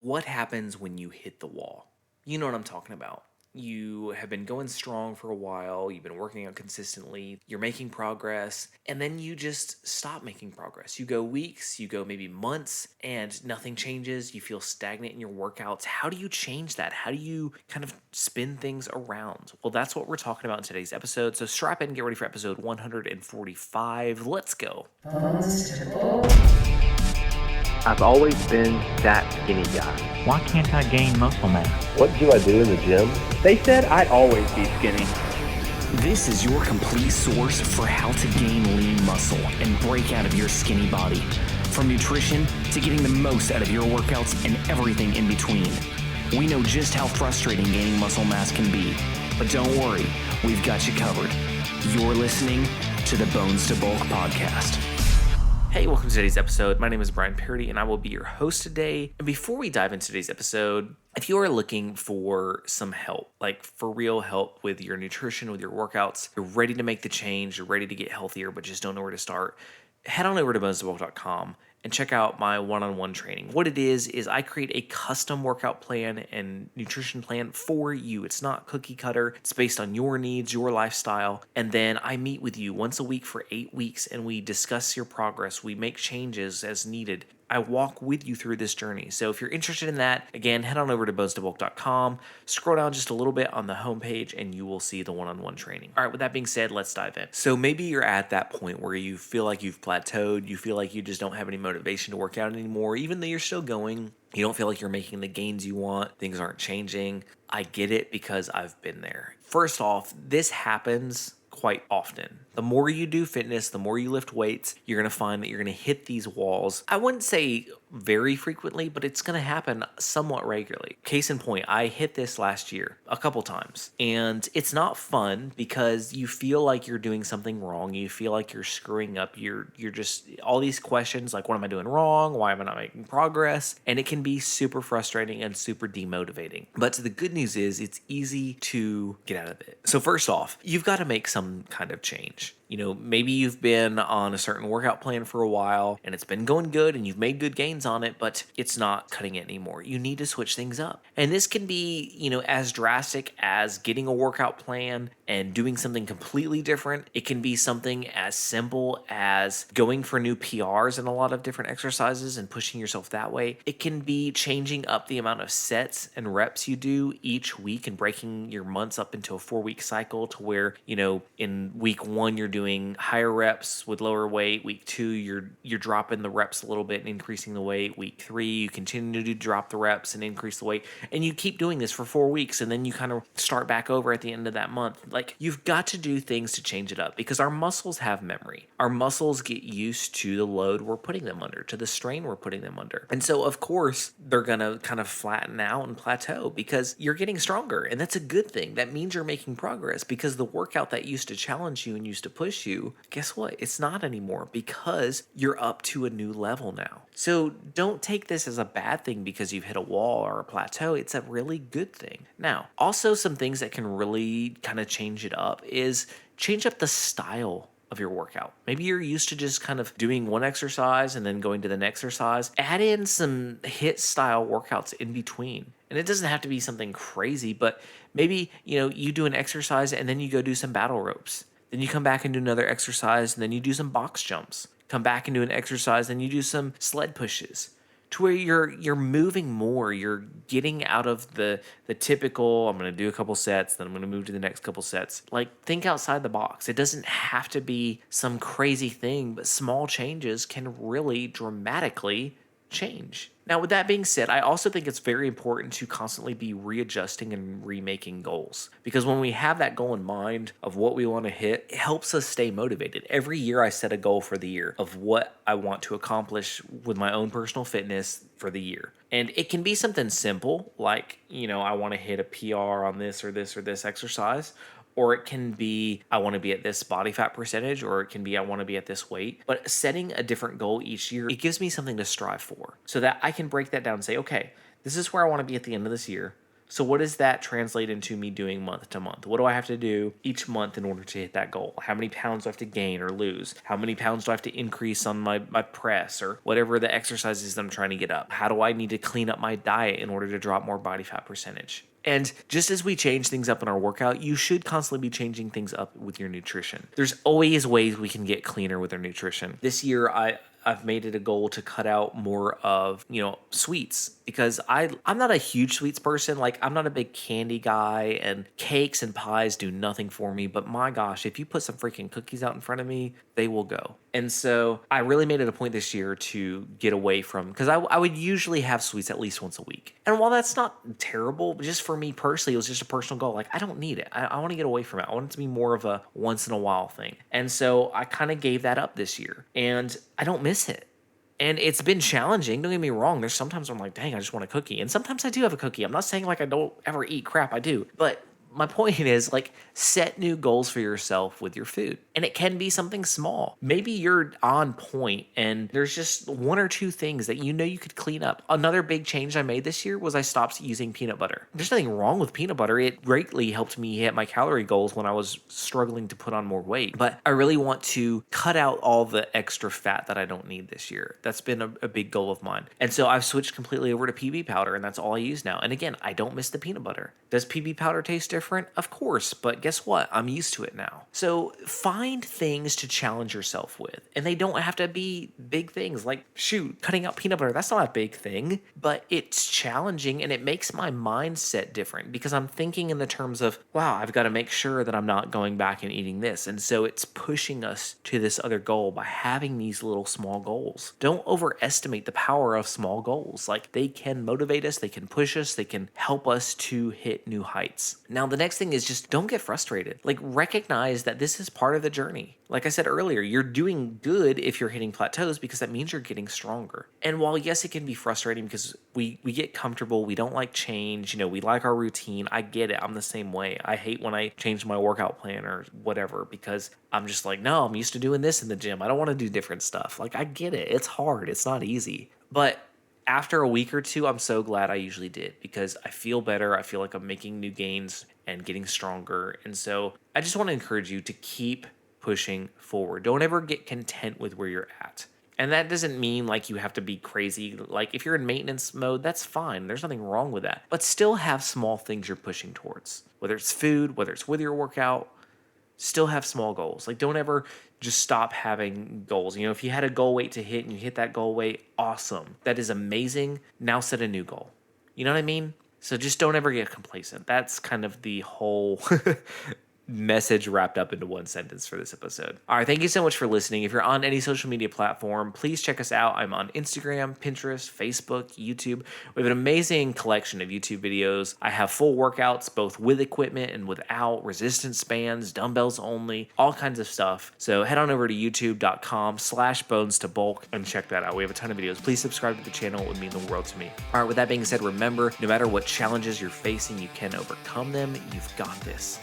what happens when you hit the wall? You know what I'm talking about. You have been going strong for a while, you've been working out consistently, you're making progress, and then you just stop making progress. You go weeks, you go maybe months, and nothing changes. You feel stagnant in your workouts. How do you change that? How do you kind of spin things around? Well, that's what we're talking about in today's episode. So strap in and get ready for episode 145. Let's go. I've always been that skinny guy. Why can't I gain muscle mass? What do I do in the gym? They said I'd always be skinny. This is your complete source for how to gain lean muscle and break out of your skinny body. From nutrition to getting the most out of your workouts and everything in between. We know just how frustrating gaining muscle mass can be, but don't worry, we've got you covered. You're listening to the Bones to Bulk podcast. Hey, welcome to today's episode. My name is Brian Parody, and I will be your host today. And before we dive into today's episode, if you are looking for some help, like for real help with your nutrition, with your workouts, you're ready to make the change, you're ready to get healthier, but just don't know where to start, head on over to bonestobulk.com and check out my one-on-one training. What it is I create a custom workout plan and nutrition plan for you. It's not cookie cutter. It's based on your needs, your lifestyle. And then I meet with you once a week for 8 weeks and we discuss your progress. We make changes as needed. I walk with you through this journey. So if you're interested in that, again, head on over to bonestobulk.com, scroll down just a little bit on the homepage, and you will see the one-on-one training. All right, with that being said, let's dive in. So maybe you're at that point where you feel like you've plateaued, you feel like you just don't have any motivation to work out anymore, even though you're still going. You don't feel like you're making the gains you want. Things aren't changing. I get it because I've been there. First off, this happens quite often. The more you do fitness, the more you lift weights, you're going to find that you're going to hit these walls. I wouldn't say very frequently, but it's going to happen somewhat regularly. Case in point, I hit this last year a couple times, and it's not fun because you feel like you're doing something wrong. You feel like you're screwing up. You're just all these questions like, what am I doing wrong? Why am I not making progress? And it can be super frustrating and super demotivating. But the good news is it's easy to get out of it. So first off, you've got to make some kind of change. You know, maybe you've been on a certain workout plan for a while and it's been going good and you've made good gains on it, but it's not cutting it anymore. You need to switch things up. And this can be, as drastic as getting a workout plan and doing something completely different. It can be something as simple as going for new PRs in a lot of different exercises and pushing yourself that way. It can be changing up the amount of sets and reps you do each week and breaking your months up into a 4-week cycle to where, in week 1, you're doing higher reps with lower weight. Week 2, you're dropping the reps a little bit and increasing the weight. Week 3, you continue to drop the reps and increase the weight. And you keep doing this for 4 weeks, and then you kind of start back over at the end of that month. Like, you've got to do things to change it up because our muscles have memory. Our muscles get used to the load we're putting them under, to the strain we're putting them under. And so, of course, they're going to kind of flatten out and plateau because you're getting stronger. And that's a good thing. That means you're making progress because the workout that used to challenge you and used to push you, guess what? It's not anymore because you're up to a new level now. So don't take this as a bad thing because you've hit a wall or a plateau. It's a really good thing. Now, also some things that can really kind of change it up is change up the style of your workout. Maybe you're used to just kind of doing one exercise and then going to the next exercise. Add in some HIIT style workouts in between. And it doesn't have to be something crazy, but maybe, you do an exercise and then you go do some battle ropes. Then you come back and do another exercise, and then you do some box jumps. Come back and do an exercise, and you do some sled pushes. To where you're moving more, you're getting out of the typical, I'm going to do a couple sets, then I'm going to move to the next couple sets. Like, think outside the box. It doesn't have to be some crazy thing, but small changes can really dramatically change. Now, with that being said, I also think it's very important to constantly be readjusting and remaking goals. Because when we have that goal in mind of what we want to hit, it helps us stay motivated. Every year I set a goal for the year of what I want to accomplish with my own personal fitness for the year. And it can be something simple, like, I want to hit a PR on this or this or this exercise. Or it can be, I want to be at this body fat percentage, or it can be, I want to be at this weight. But setting a different goal each year, it gives me something to strive for so that I can break that down and say, okay, this is where I want to be at the end of this year. So what does that translate into me doing month to month? What do I have to do each month in order to hit that goal? How many pounds do I have to gain or lose? How many pounds do I have to increase on my press or whatever the exercises that I'm trying to get up? How do I need to clean up my diet in order to drop more body fat percentage? And just as we change things up in our workout, you should constantly be changing things up with your nutrition. There's always ways we can get cleaner with our nutrition. This year, I've made it a goal to cut out more of, sweets, because I'm not a huge sweets person. Like, I'm not a big candy guy, and cakes and pies do nothing for me. But my gosh, if you put some freaking cookies out in front of me, they will go. And so I really made it a point this year to get away from, because I would usually have sweets at least once a week. And while that's not terrible, just for me personally, it was just a personal goal. Like, I don't need it. I want to get away from it. I want it to be more of a once in a while thing. And so I kind of gave that up this year, and I don't miss it. And it's been challenging. Don't get me wrong. There's sometimes I'm like, dang, I just want a cookie. And sometimes I do have a cookie. I'm not saying like I don't ever eat crap. I do. But my point is, like, set new goals for yourself with your food. And it can be something small. Maybe you're on point and there's just one or two things that you could clean up. Another big change I made this year was I stopped using peanut butter. There's nothing wrong with peanut butter. It greatly helped me hit my calorie goals when I was struggling to put on more weight. But I really want to cut out all the extra fat that I don't need this year. That's been a big goal of mine. And so I've switched completely over to PB powder, and that's all I use now. And again, I don't miss the peanut butter. Does PB powder taste different? Of course, but guess what? I'm used to it now. So find things to challenge yourself with, and they don't have to be big things like, cutting out peanut butter. That's not a big thing, but it's challenging, and it makes my mindset different because I'm thinking in the terms of, wow, I've got to make sure that I'm not going back and eating this. And so it's pushing us to this other goal by having these little small goals. Don't overestimate the power of small goals. Like, they can motivate us, they can push us, they can help us to hit new heights. Now, the next thing is just don't get frustrated. Like, recognize that this is part of the journey. Like I said earlier, you're doing good if you're hitting plateaus because that means you're getting stronger. And while, yes, it can be frustrating because we get comfortable, we don't like change, we like our routine. I get it. I'm the same way. I hate when I change my workout plan or whatever because I'm just like, no, I'm used to doing this in the gym. I don't want to do different stuff. Like, I get it. It's hard. It's not easy. But after a week or two, I'm so glad I usually did because I feel better. I feel like I'm making new gains and getting stronger. And so I just want to encourage you to keep pushing forward. Don't ever get content with where you're at. And that doesn't mean like you have to be crazy. Like, if you're in maintenance mode, that's fine. There's nothing wrong with that. But still have small things you're pushing towards. Whether it's food, whether it's with your workout, still have small goals. Like, don't ever just stop having goals. If you had a goal weight to hit and you hit that goal weight, awesome. That is amazing. Now set a new goal. You know what I mean? So just don't ever get complacent. That's kind of the whole message wrapped up into one sentence for this episode. All right, thank you so much for listening. If you're on any social media platform, please check us out. I'm on Instagram, Pinterest, Facebook, YouTube. We have an amazing collection of YouTube videos. I have full workouts, both with equipment and without, resistance bands, dumbbells only, all kinds of stuff. So head on over to youtube.com/bones2bulk and check that out. We have a ton of videos. Please subscribe to the channel. It would mean the world to me. All right, with that being said, remember, no matter what challenges you're facing, you can overcome them. You've got this.